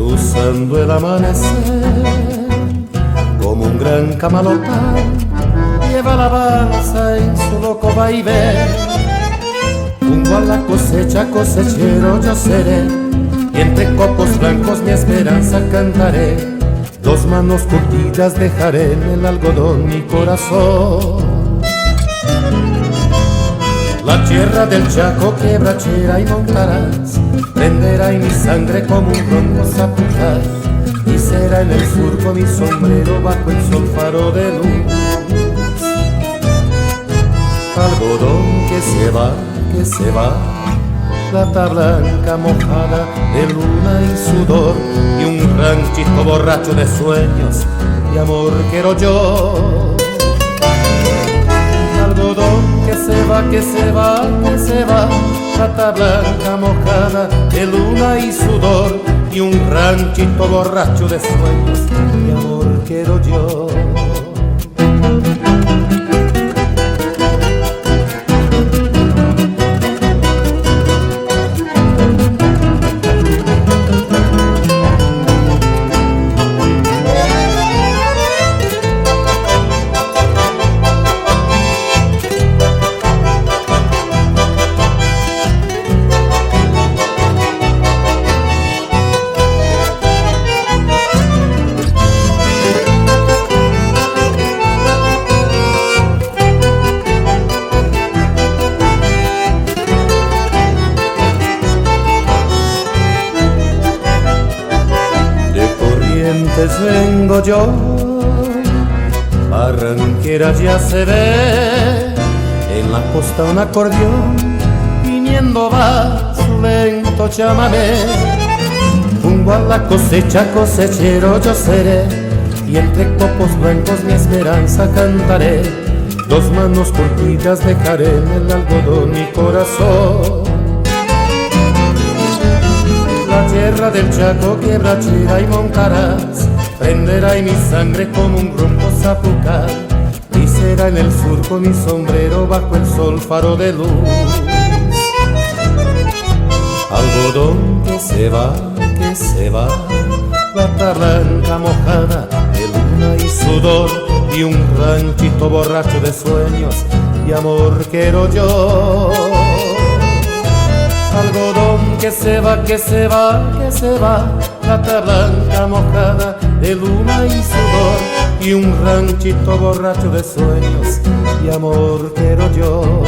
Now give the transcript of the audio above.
cruzando el amanecer, como un gran camalotán, lleva la balsa en su loco vaivén. Junto a la cosecha, cosechero yo seré, y entre copos blancos mi esperanza cantaré. Dos manos curtidas dejaré en el algodón mi corazón. La tierra del Chaco, quebrachera y montarás, prenderá en mi sangre como un ronco zapucar, y será en el surco mi sombrero bajo el sol faro de luz. Algodón que se va, plata blanca mojada de luna y sudor, y un ranchito borracho de sueños y amor quiero yo. Algodón que se va, que se va, que se va, plata blanca mojada de luna y sudor, y un ranchito borracho de sueños y amor quiero yo. Vengo yo, Barranquera ya se ve, en la costa un acordeón, viniendo va su lento chamamé. Junto a la cosecha, cosechero yo seré, y entre copos blancos mi esperanza cantaré. Dos manos curtidas dejaré en el algodón mi corazón. La tierra del Chaco, quebrachera y montarás, prenderá en mi sangre como un ronco zapucar, y será en el surco mi sombrero bajo el sol faro de luz. Algodón que se va, plata blanca mojada de luna y sudor, y un ranchito borracho de sueños y amor quiero yo. Algodón que se va, que se va, que se va, plata blanca mojada de luna y sudor, y un ranchito borracho de sueños y amor quiero yo.